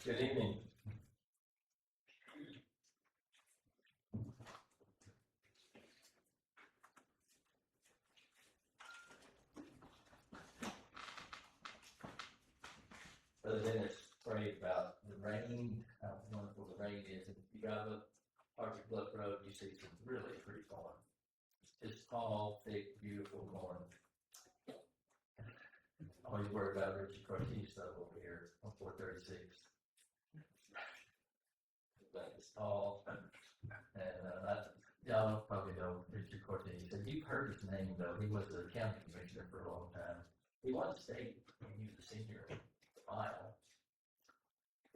Good evening. Brother Dennis prayed about the rain, how wonderful the rain is. And if you drive up Archer Bluff Road, you see some really pretty corn. Just tall, thick, beautiful corn. Always worry about Richie Cartier stuff over here on 436. But it's tall. And y'all probably know Richard Cortez. So you've heard his name, though. He was the county commissioner for a long time. He won state when he was a senior mile.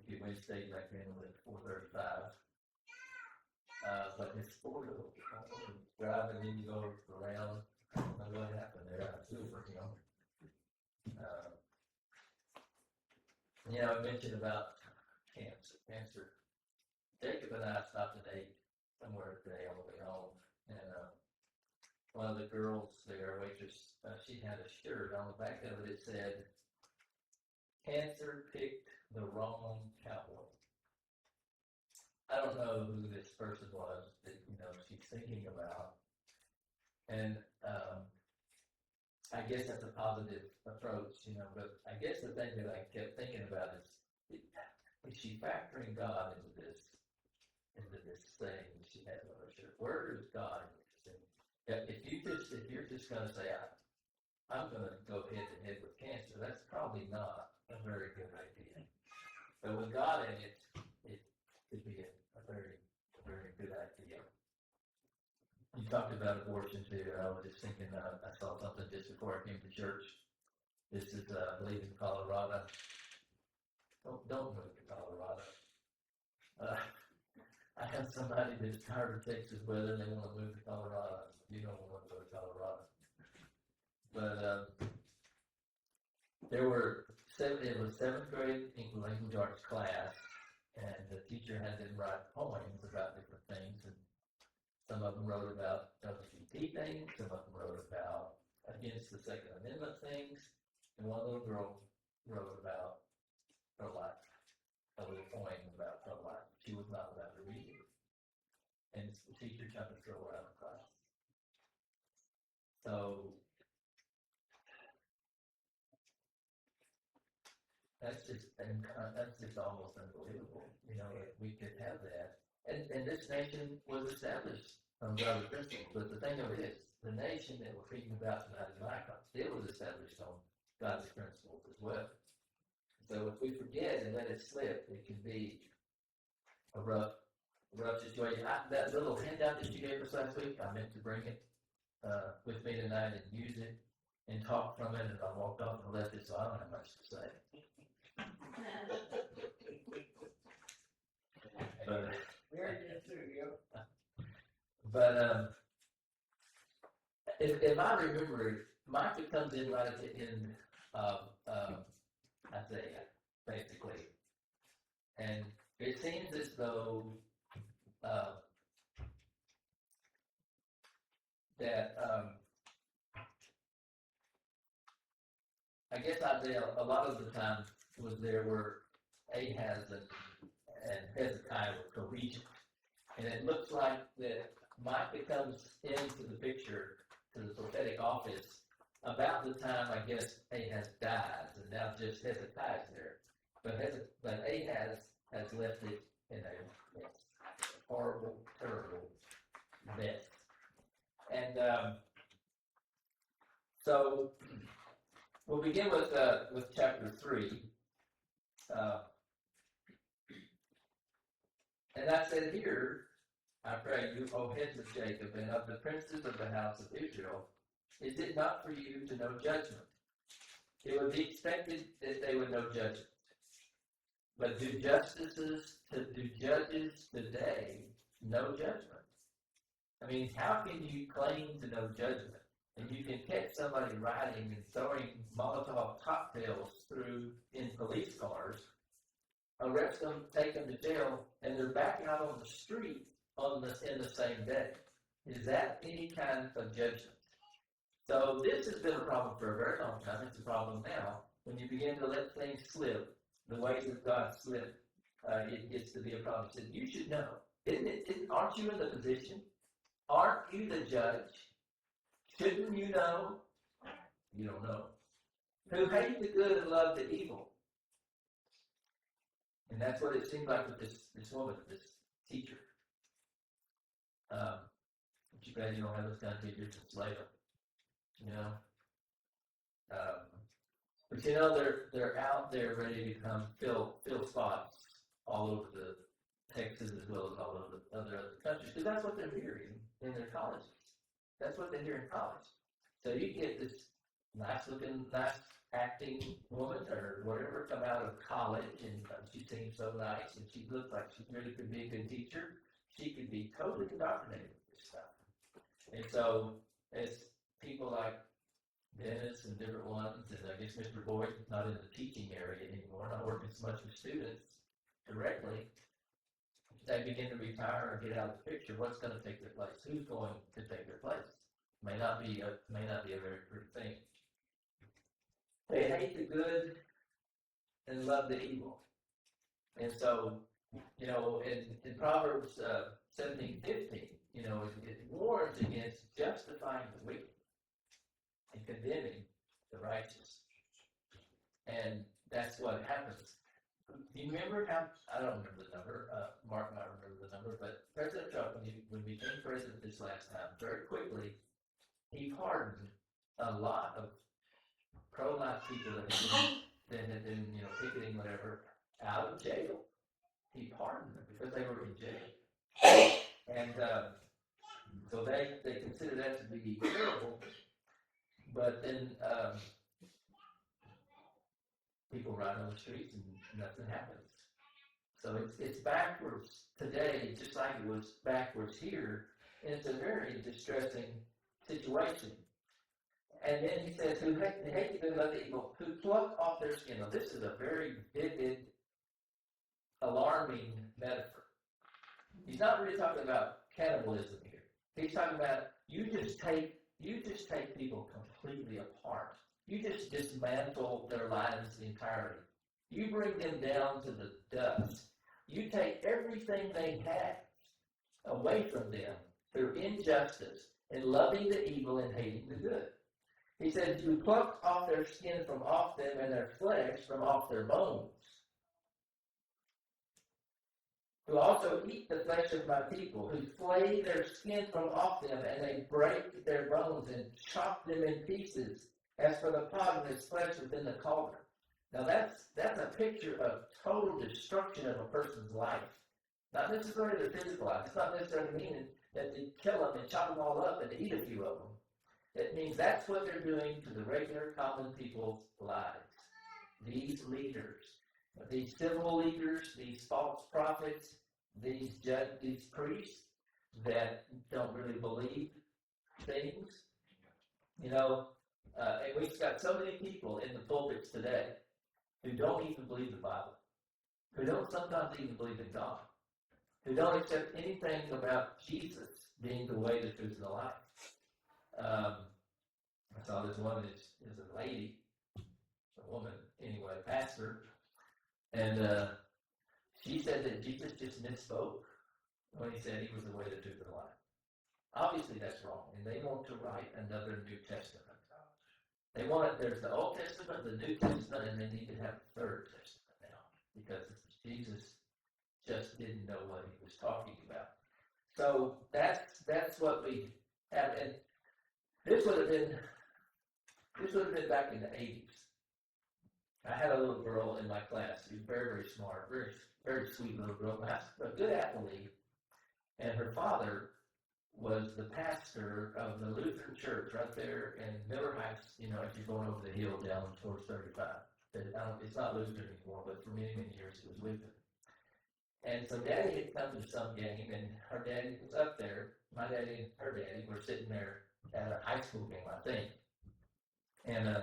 If you win state back then with 435. But his sport of driving, then you go around. I don't know what happened there. I feel for him. I mentioned about cancer. Jacob and I stopped at 8 somewhere today on the way home, and one of the girls there, waitress, she had a shirt. On the back of it, it said, "Cancer picked the wrong cowboy." I don't know who this person was that she's thinking about, and I guess that's a positive approach, But I guess the thing that I kept thinking about is she factoring God into this thing that she has on her shirt? Where is God in this? If you're just going to say, I'm going to go head to head with cancer, that's probably not a very good idea. But with God in it, it could be a very, very good idea. You talked about abortion too. I was just thinking, I saw something just before I came to church. This is, I believe, in Colorado. Don't move to Colorado. I have somebody that's tired of Texas weather and they want to move to Colorado. You don't want to go to Colorado. But it was 7th grade English language arts class, and the teacher had them write poems about different things, and some of them wrote about LGBT things, some of them wrote about against the Second Amendment things, and one little girl wrote about pro-life, a little poem about pro-life. She was not allowed to read it, and the teacher tried to throw her out of class. So that's just almost unbelievable. That we could have that. And this nation was established on God's principles. But the thing of it is, the nation that we're reading about tonight in Micah, it was established on God's principles as well. So if we forget and let it slip, it can be a rough situation. That little handout that you gave us last week, I meant to bring it with me tonight and use it and talk from it, and I walked off and left it, so I don't have much to say. But if I remember it, Micah comes in right at the end of Isaiah, basically. And it seems as though that I guess Isaiah, a lot of the time, was there where Ahaz and Hezekiah were co-regent. And it looks like that Micah comes into the picture, to the prophetic office, about the time, I guess, Ahaz dies, and now just Hezekiah's there. But Ahaz has left it in a horrible, terrible mess. And so we'll begin with chapter 3. And I said, "Here, I pray you, O heads of Jacob, and of the princes of the house of Israel, is it not for you to know judgment? It would be expected that they would know judgment. But do judges today know judgment?" I mean, how can you claim to know judgment? And you can catch somebody riding and throwing Molotov cocktails in police cars, arrest them, take them to jail, and they're back out on the street in the same day. Is that any kind of judgment? So this has been a problem for a very long time. It's a problem now. When you begin to let things slip, the ways of God slip, it gets to be a problem. He said, you should know. Aren't you in the position? Aren't you the judge? Shouldn't you know? You don't know. Who hate the good and love the evil. And that's what it seemed like with this woman, this teacher. But you glad you don't have those kind of teachers in Slava, you know? But you know, they're out there ready to come fill spots all over the Texas as well as all over the other countries, because that's what they're hearing in their colleges. That's what they hear in college. So you get this nice acting woman or whatever come out of college, and she seems so nice, and she looks like she really could be a good teacher. She could be totally indoctrinated with this stuff. And so, as people like Dennis and different ones, and I guess Mr. Boyd is not in the teaching area anymore, not working so much with students directly, they begin to retire or get out of the picture. What's going to take their place? Who's going to take their place? May not be a very pretty thing. They hate the good and love the evil. And so, you know, in Proverbs 17:15, you know, it warns against justifying the wicked and condemning the righteous. And that's what happens. Do you remember how, I don't remember the number, Mark might remember the number, but President Trump, when he became president this last time, very quickly, he pardoned a lot of pro-life people that had been, you know, picketing whatever, out of jail. He pardoned them because they were in jail. And so they consider that to be terrible. But then people ride on the streets and nothing happens. So it's backwards today, just like it was backwards here. And it's a very distressing situation. And then he says, who hate the good and love the evil, who pluck off their skin. Now, this is a very vivid, alarming metaphor. He's not really talking about cannibalism here. He's talking about you just take people completely apart. You just dismantle their lives entirely. You bring them down to the dust. You take everything they have away from them through injustice and loving the evil and hating the good. He says, you pluck off their skin from off them and their flesh from off their bones. Who also eat the flesh of my people, who flay their skin from off them, and they break their bones and chop them in pieces, as for the pot and his flesh within the cauldron. Now that's a picture of total destruction of a person's life. Not necessarily their physical life. It's not necessarily meaning that they kill them and chop them all up and eat a few of them. It means that's what they're doing to the regular common people's lives. These leaders, these civil leaders, these false prophets, these priests that don't really believe things, you know, and we've got so many people in the pulpits today who don't even believe the Bible, who don't sometimes even believe in God, who don't accept anything about Jesus being the way, the truth, and the life. I saw this one is a lady, a woman, anyway, pastor, and she said that Jesus just misspoke when he said he was the way, the truth, and the life. Obviously, that's wrong, and they want to write another New Testament. They want it. There's the Old Testament, the New Testament, and they need to have the Third Testament now because Jesus just didn't know what he was talking about. So that's what we have, and this would have been back in the 80s. I had a little girl in my class who was very, very smart, very, very sweet little girl, a good athlete, and her father was the pastor of the Lutheran church right there in Miller Heights, you know, as you're going over the hill down towards 35. It's not Lutheran anymore, but for many, many years it was Lutheran. And so Daddy had come to some game, and her daddy was up there. My daddy and her daddy were sitting there at a high school game, I think. And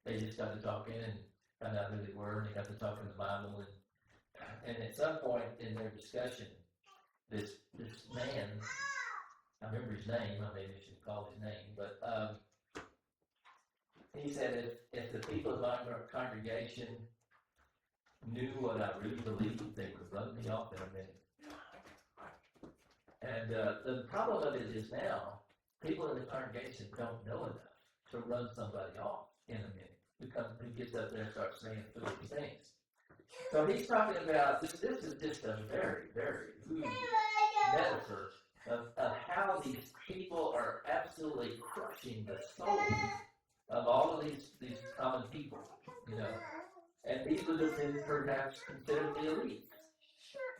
they just got to talking and found out who they were, and they got to talking the Bible. And at some point in their discussion, this man, I remember his name, I maybe should call his name, but he said if the people of my congregation knew what I really believed, they would run me off in a minute. And the problem of it is now, people in the congregation don't know enough to run somebody off in a minute who gets up there and starts saying foolish things. So he's talking about, this is just a very, very rude metaphor of how these people are absolutely crushing the soul of all of these common people, you know. And these would have been perhaps considered the elites,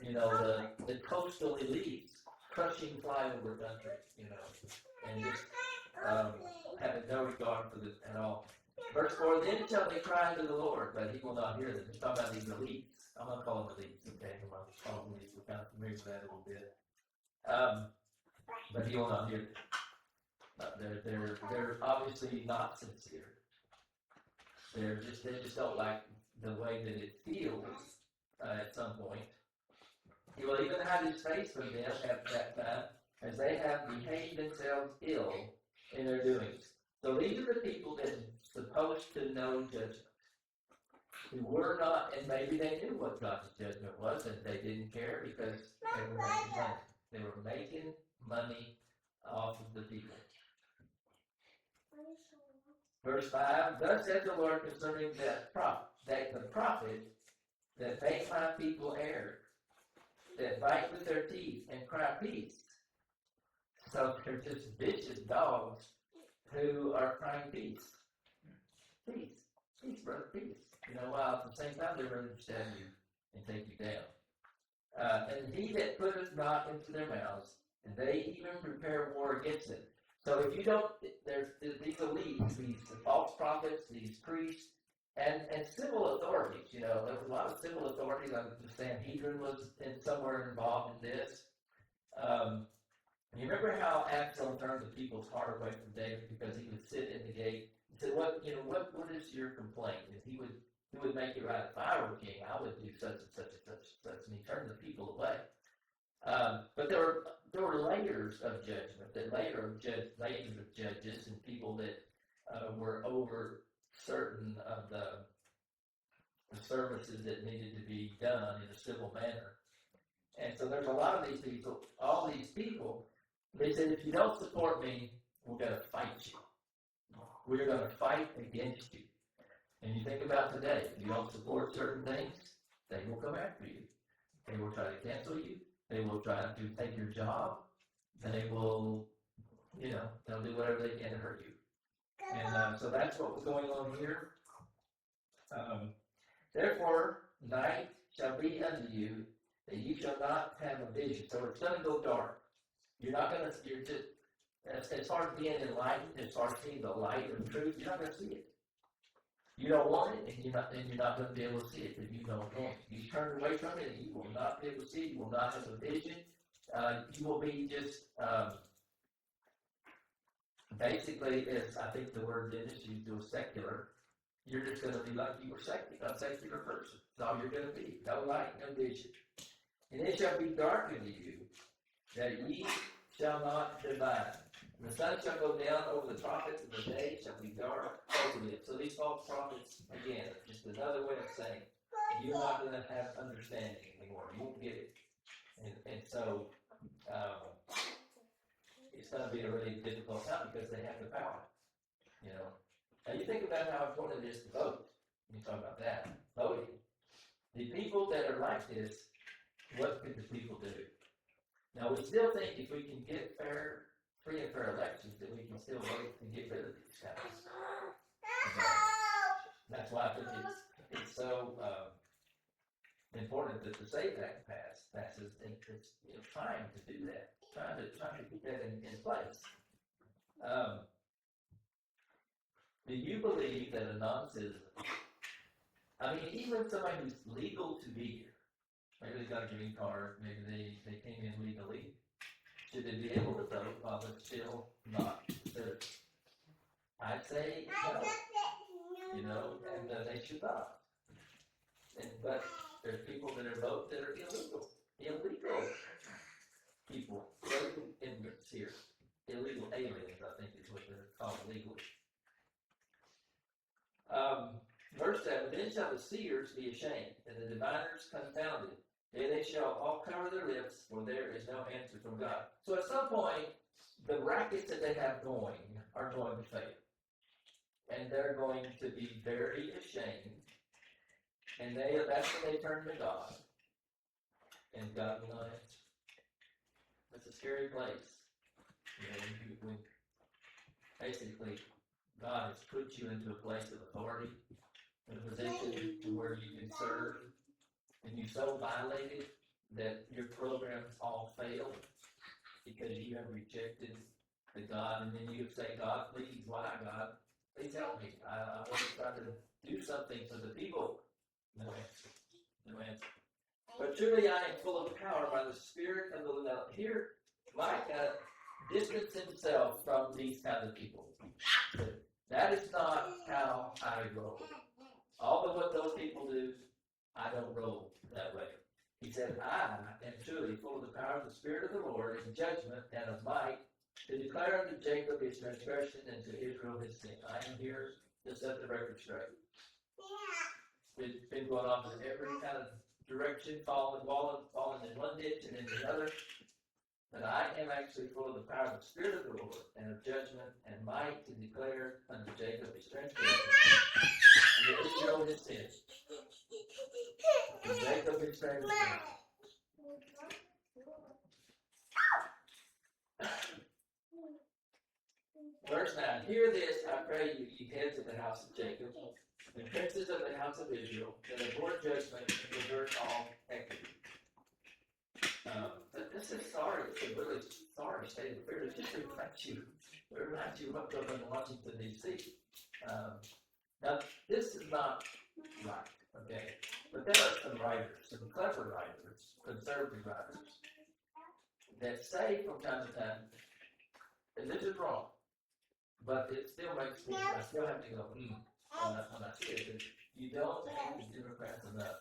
you know, the coastal elites, crushing flyover country, you know, and just having no regard for this at all. Verse 4, then shall they cry to the Lord, but he will not hear them. He's talking about these elites. I'm going to call them elites, okay? I'm going to call them elites. We're kind of familiar with that a little bit. But he will not hear them. They're obviously not sincere. They just don't like the way that it feels at some point. He will even hide his face from them at that time, as they have behaved themselves ill in their doings. So these are the people that are supposed to know judgment, who were not, and maybe they knew what God's judgment was, and they didn't care because they were making money. They were making money off of the people. Verse 5, thus says the Lord concerning the prophet that make my people err, that bite with their teeth and cry peace. So they're just vicious dogs who are crying peace. Peace. Peace, brother, peace. You know, while at the same time they're ready to stab you and take you down. And he that putteth not into their mouths, and they even prepare war against it. So if you don't, there's these elites, these false prophets, these priests, and civil authorities. You know, there was a lot of civil authorities. The Sanhedrin was somewhere involved in this. You remember how Absalom turned the people's heart away from David because he would sit in the gate and say, "What is your complaint?" And he would make it right. If I were king, I would do such and such and such and such. And he turned the people away. But there were layers of judgment, layers of judges and people that were over certain of the services that needed to be done in a civil manner. And so there's a lot of these people, all these people, they said, if you don't support me, we're going to fight you. We're going to fight against you. And you think about today, if you don't support certain things, they will come after you. They will try to cancel you. They will try to take your job. They will, they'll do whatever they can to hurt you. And so that's what was going on here. Therefore, night shall be unto you, that you shall not have a vision. So it's going to go dark. You're just, as far as being enlightened, as far as seeing the light of truth, you're not going to see it. You don't want it, and you're not going to be able to see it if you don't want it. You turn away from it, and you will not be able to see it. You will not have a vision. You will be just, basically, as I think the word Dennis used, was secular. You're just going to be like you were a secular person. That's all you're going to be. No light, no vision. And it shall be dark unto you, that ye shall not divine. And the sun shall go down over the prophets, and the day shall be dark over them. So these false prophets, again, just another way of saying, you're not going to have understanding anymore. You won't get it. And so it's going to be a really difficult time because they have the power. Now you think about how important it is to vote. You talk about that. Voting. The people that are like this, what could the people do? Now we still think if we can get free and fair elections, that we can still vote and get rid of these guys. That's why I think it's so important that the SAVE Act passes. It's trying to do that, trying to get that in place. Do you believe that a non-citizen, even somebody who's legal to be here, maybe they got a green card, maybe they came in legally, should they be able to vote while they're still not citizens? I'd say no, and they should not. But there's people that are vote that are illegal people, illegal immigrants here, illegal aliens, I think is what they're called legally. Verse 7, then shall the seers be ashamed, and the diviners confounded. They shall all cover their lips, for there is no answer from God. So at some point, the rackets that they have going are going to fail. And they're going to be very ashamed. And that's when they turn to God. And God will not answer. That's a scary place. When basically God has put you into a place of authority, in a position to where you can serve, and you so violated that your programs all fail because you have rejected the God, and then you say, God, please, why, God? Please help me. I want to try to do something for the people. No answer. No answer. But truly I am full of power by the Spirit of the Lord. Here, Micah distanced himself from these kind of people. That is not how I roll. All of what those people do, I don't roll that way. He said, I am truly full of the power of the Spirit of the Lord in judgment and of might, to declare unto Jacob his transgression and to Israel his sin. I am here to set the record straight. It's been going on in every kind of direction, falling in one ditch and in the other. But I am actually full of the power of the Spirit of the Lord and of judgment and might to declare unto Jacob his transgression and to Israel his sin. To Jacob his transgression. Verse 9, hear this, I pray you, ye heads of the house of Jacob, the princes of the house of Israel, that abhor judgment and pervert all equity. This is sorry, it's a really sorry state of affairs. Just to remind you what goes on in Washington, D.C. Now, this is not right, okay? But there are some writers, some clever writers, conservative writers, that say from time to time, and this is wrong, but it still makes me, I still have to go, when I see it, you don't hate the Democrats enough.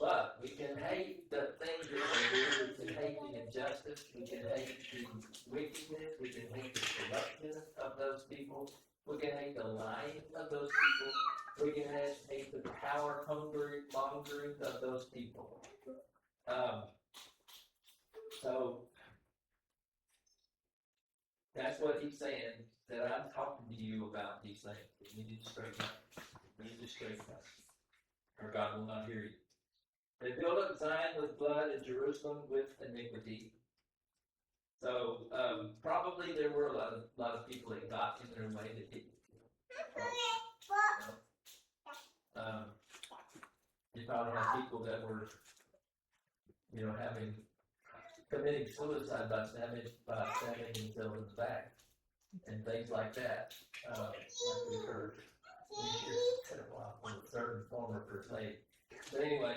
But we can hate the things that they do, we can hate the injustice, we can hate the wickedness, we can hate the corruption of those people, we can hate the lying of those people, we can hate the power mongering of those people. So that's what he's saying, that I'm talking to you about these things. You need to straighten up. You need to straighten up, or God will not hear you. They build up Zion with blood and Jerusalem with iniquity. So probably there were a lot of people that got in their way that didn't. You probably have people that were, committing suicide by stabbing themselves in the back and things like that. Like we heard from a certain former per se. But anyway,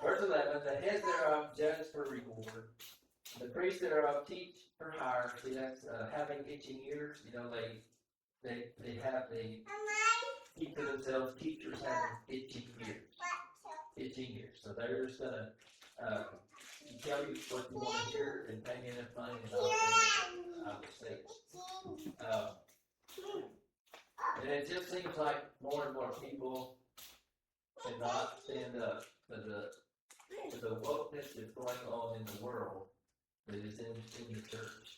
verse 11, the heads thereof judge for reward, the priests thereof teach for hire. See, that's having itching ears. They keep to themselves. Teachers having itching ears. Itching ears. So they're just gonna tell you what you want to hear and pay me enough money, and I will say it. And it just seems like more and more people cannot stand up to the wokeness that's going on in the world that is in the church.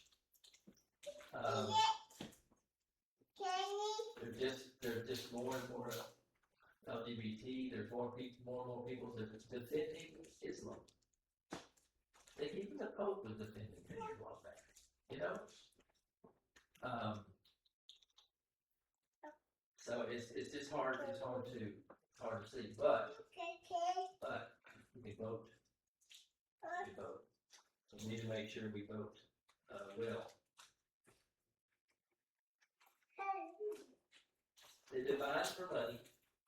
There's just more and more LGBT. There's more and more people that are defending Islam. Even the Pope was defending Islam back. So it's just hard. It's hard to see. But we vote. We vote. So we need to make sure we vote well. They divide for money,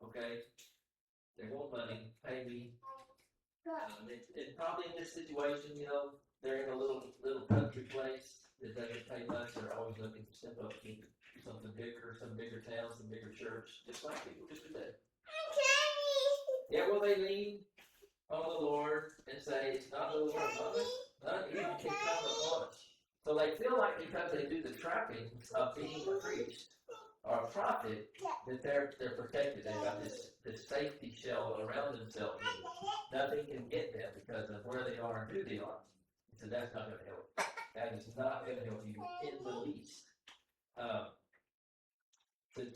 okay? They want money, pay me. And probably in this situation, they're in a little country place that doesn't pay much. They're always looking to step up to something bigger, some bigger town, some bigger church, just like people do today. Yeah, well, they lean on the Lord and say, it's not the Lord of us. None of you can come upon us. So they feel like because they do the trappings of being a priest or a prophet, that they're protected. They've got this safety shell around themselves. Nothing can get them because of where they are and who they are. He said, that's not going to help. That is not going to help you in the least.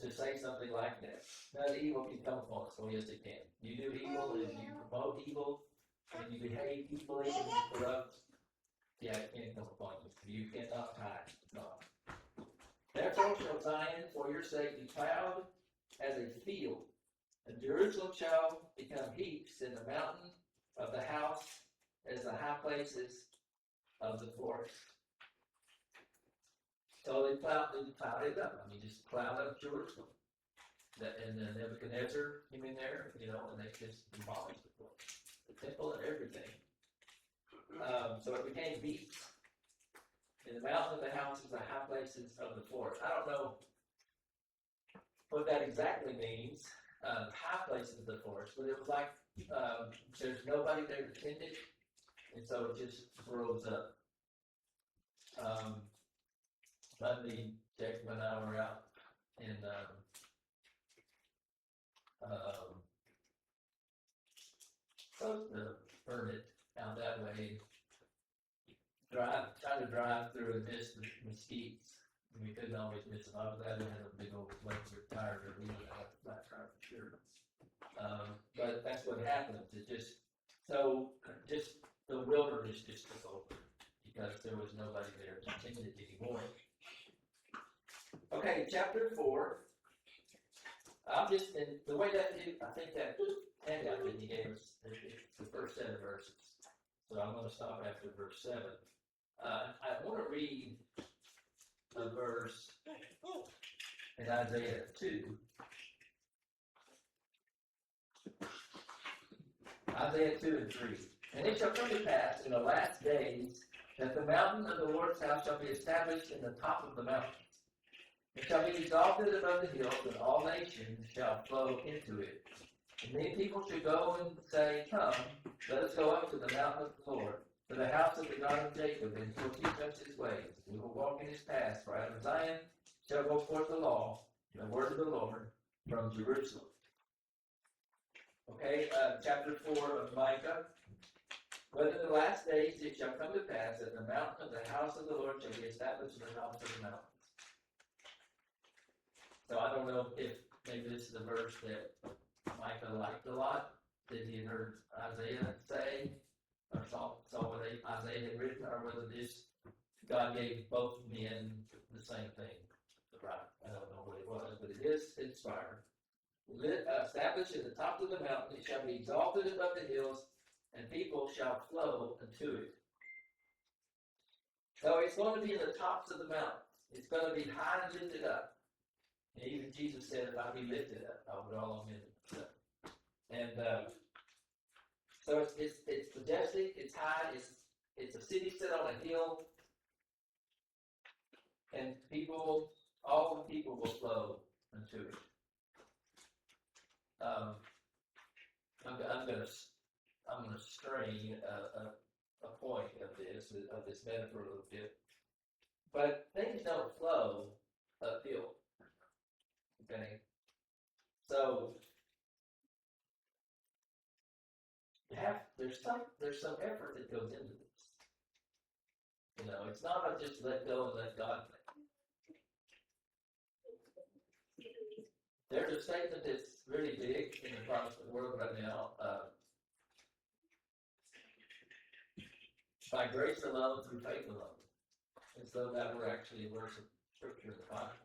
To say something like that. Now, the evil can come upon us. Oh, yes, it can. You do evil and you promote evil and you behave evilly and you corrupt. Yeah, it can come upon you. You cannot hide. No. Therefore shall Zion for your sake be plowed as a field, and Jerusalem shall become heaps in the mountain of the house as the high places of the forest. So they plowed it up. I mean, just plowed up Jerusalem. And then Nebuchadnezzar came in there, and they just demolished the temple and everything. So it became heaps. In the mountain of the houses, the high places of the forest. I don't know what that exactly means, high places of the forest, but it was like there's nobody there to tend it, and so it just grows up. Monday, Jacob and I were out in close to Burnett, out that way. Trying to drive through and miss the mesquites. And we couldn't always miss them. I was glad we had a big old laser tire that we would have to flat tire for sure. But that's what happens. It just the wilderness just took over because there was nobody there to tend it anymore. Okay, chapter 4. I'm just in the way that I think that handout that he gave us, it's the first set of verses. So I'm going to stop after verse 7. I want to read a verse in Isaiah 2. Isaiah 2 and 3. And it shall come to pass in the last days that the mountain of the Lord's house shall be established in the top of the mountains. It shall be exalted above the hills, and all nations shall flow into it. And many people shall go and say, Come, let us go up to the mountain of the Lord, to the house of the God of Jacob, and he will teach us his ways. We will walk in his paths, for out of Zion shall go forth the law, and the word of the Lord from Jerusalem. Okay, chapter 4 of Micah. But in the last days it shall come to pass that the mountain of the house of the Lord shall be established in the tops of the mountains. So I don't know if maybe this is a verse that Micah liked a lot, that he had heard Isaiah say, or saw what Isaiah had written, or whether this God gave both men the same thing. Right? I don't know what it was, but it is inspired. Established at the top of the mountain, it shall be exalted above the hills, and people shall flow unto it. So it's going to be in the tops of the mountains. It's going to be high and lifted up. And even Jesus said, if I be lifted up, I would all men. And so it's majestic, it's high, it's a city set on a hill, and all the people will flow unto it. I'm going to strain a point of this metaphor a little bit, but things don't flow uphill. Okay, so there's some effort that goes into this. It's not a just let go and let God thing. There's a statement that's really big in the Protestant world right now. By grace alone, through faith alone. As though that were actually a verse of scripture in the Bible.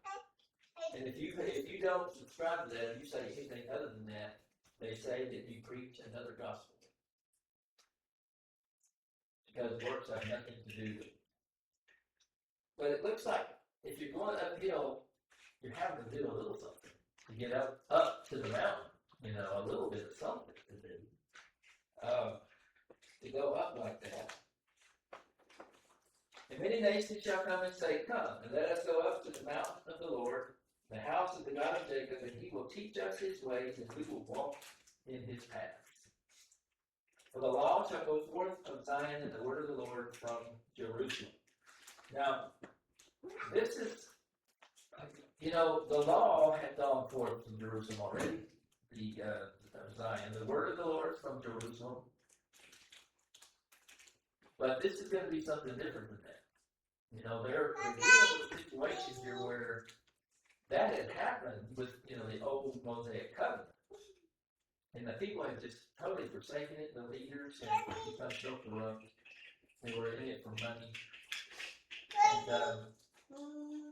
And if you don't subscribe to that, if you say anything other than that, they say that you preach another gospel. Because works have nothing to do with it. But it looks like if you're going uphill, you're having to do a little something to get up to the mountain. A little bit of something to do. To go up like that. And many nations shall come and say, Come, and let us go up to the mountain of the Lord, the house of the God of Jacob, and he will teach us his ways, and we will walk in his paths. For the law shall go forth of Zion, and the word of the Lord from Jerusalem. Now, this is, the law had gone forth from Jerusalem already. The Zion, the word of the Lord is from Jerusalem. But this is going to be something different than that. They're dealing with a situation here where that had happened with, the old Mosaic covenant. And the people had just totally forsaken it. The leaders had become so corrupt. They were in it for money. And,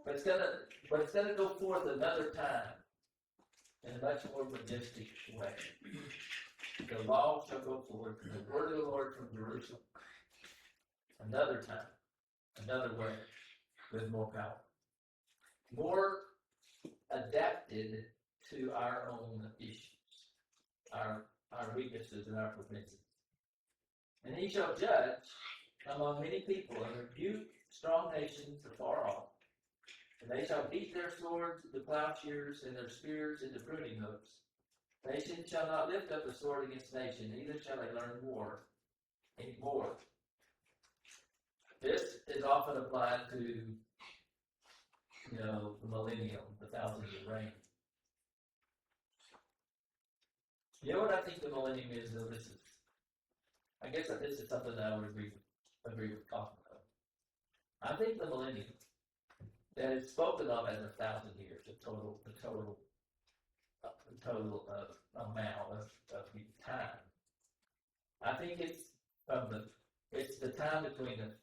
but it's gonna go forth another time in a much more majestic way. The law shall go forth, the word of the Lord from Jerusalem. Another time, another way, with more power, more adapted to our own issues, our weaknesses and our propensities. And he shall judge among many people and rebuke strong nations afar off. And they shall beat their swords into plowshares and their spears into pruning hooks. Nation shall not lift up a sword against nation, neither shall they learn war anymore. This is often applied to, the millennium, the 1,000-year reign. You know what I think the millennium is, though? I guess this is something that I would agree with Kaufman. I think the millennium that is spoken of as 1,000 years, the total amount of time. I think it's the time between the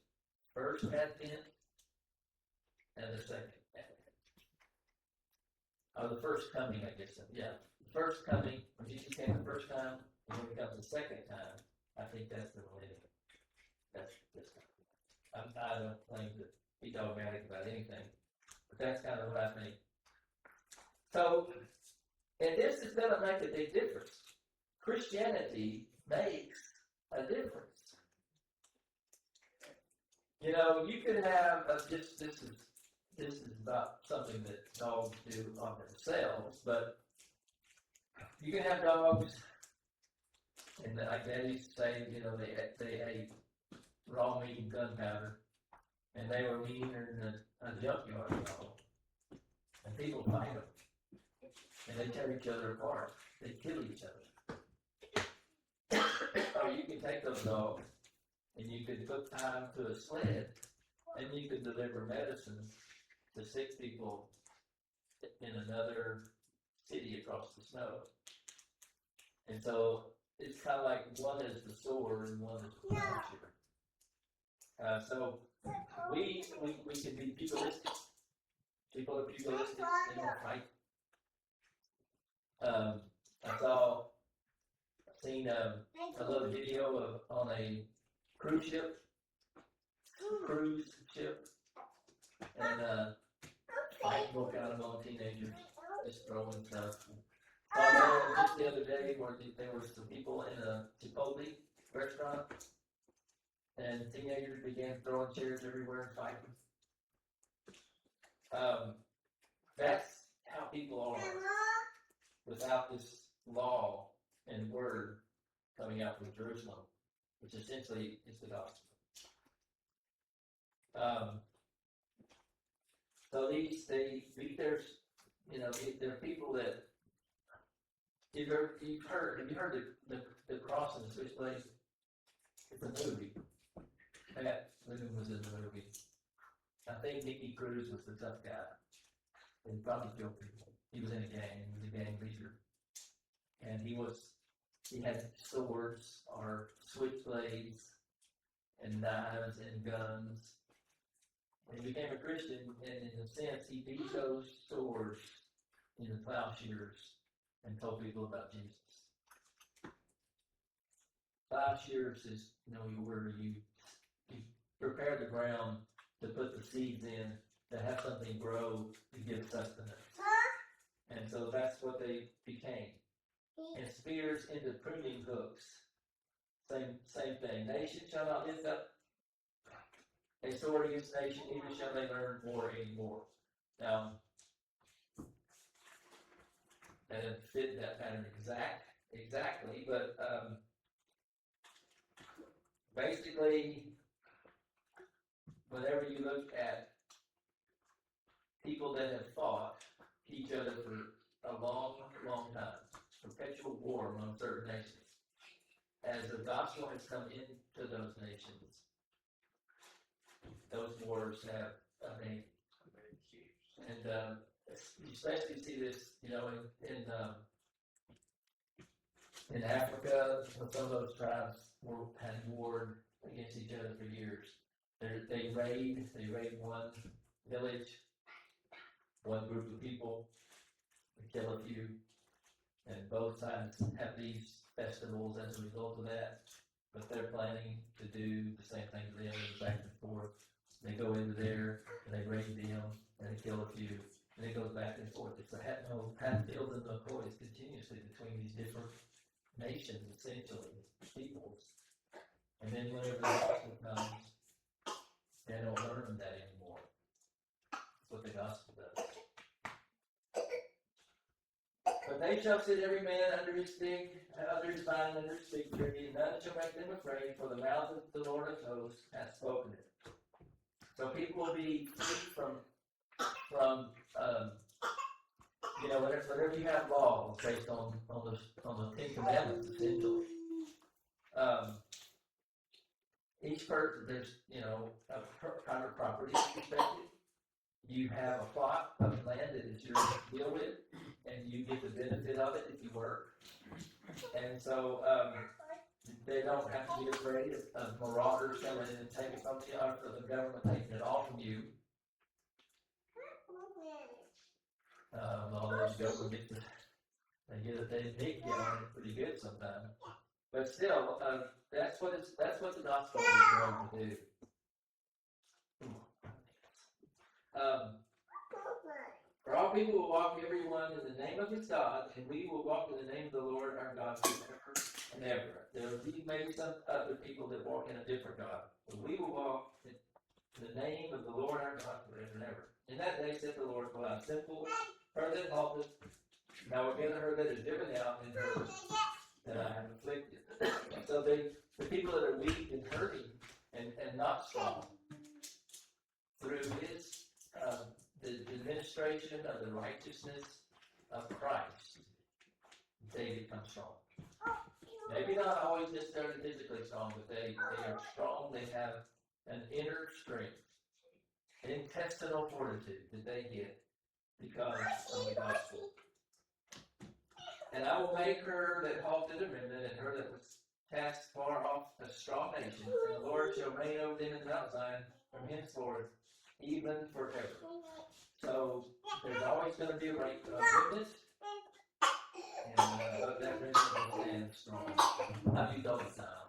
first advent and the second advent. The first coming, I guess. Yeah, the first coming when Jesus came the first time, and when he comes the second time. I think that's the millennium. That's I don't claim to be dogmatic about anything, but that's kind of what I think. So, and this is going to make a big difference. Christianity makes a difference. You could have this is not something that dogs do on themselves, but you can have dogs, and like Daddy used to say, they ate raw meat and gunpowder, and they were meaner than a junkyard dog. And people fight them, and they tear each other apart. They kill each other. Or you can take those dogs, and you could hook time to a sled, and you could deliver medicine to sick people in another city across the snow. And so it's kind of like one is the sword and one is the plowshare. So we can be pugilistic. People are pugilistic. They don't fight. I've seen a little video on a cruise ship, and fight broke out among teenagers, just throwing stuff. Just the other day, where there were some people in a Chipotle restaurant, and teenagers began throwing chairs everywhere and fighting. That's how people are without this law and word coming out from Jerusalem, which essentially is the gospel. So there are people that have you heard the cross and the switchblade? It's a movie. Pat Lynn was in the movie. I think Nicky Cruz was the tough guy. And probably killed people. He was in a gang. He was a gang leader. And he had swords or switchblades and knives and guns. And he became a Christian, and in a sense, he beat those swords in the plowshares and told people about Jesus. Plowshares is, where you prepare the ground to put the seeds in, to have something grow to give sustenance. And so that's what they became. And spears into pruning hooks. Same thing. Nation shall not lift up a sword against nation, neither shall they learn war anymore. Now, that doesn't fit that pattern exactly, but basically, whenever you look at people that have fought each other for a long, long time, perpetual war among certain nations, as the gospel has come into those nations, those wars have, and you especially see this, in Africa, some of those tribes had warred against each other for years. They raid one village, one group of people, they kill a few, and both sides have these festivals as a result of that. But they're planning to do the same thing to them, back and forth. They go into there, and they raid them, and they kill a few, and it goes back and forth. It's a Hatfields and McCoys continuously between these different nations, essentially, peoples. And then whenever the gospel comes, they don't learn that anymore. That's what the gospel does. But they shall sit every man under his vine, under his fig tree, and none shall make them afraid, for the mouth of the Lord of hosts hath spoken it. So people will be free from whenever you have laws based on the Ten Commandments, essentially. Each person, there's a private property respected. You have a plot of land that is yours to deal with, and you get the benefit of it if you work. And so they don't have to be afraid of marauders coming in and taking from you, or for the government taking it all from you. Although the government they get on it pretty good sometimes. But still, that's what the gospel is going to do. For all people will walk everyone in the name of his God, and we will walk in the name of the Lord our God forever and ever. There will be maybe some other people that walk in a different God, but we will walk in the name of the Lord our God forever and ever. In that day, said the Lord, will I simple, her that halteth, now again her that is driven out, and her that I have afflicted. So the people that are weak and hurting and not strong, through his the administration of the righteousness of Christ, they become strong. Maybe not always necessarily physically strong, but they are strong. They have an inner strength, an intestinal fortitude that they get because of the gospel. And I will make her that halted a remnant, and her that was cast far off a strong nation, and the Lord shall reign over them in Mount Zion from henceforth, even forever. So there's always going to be a remnant, and that remnant will stand strong. I've used all the time.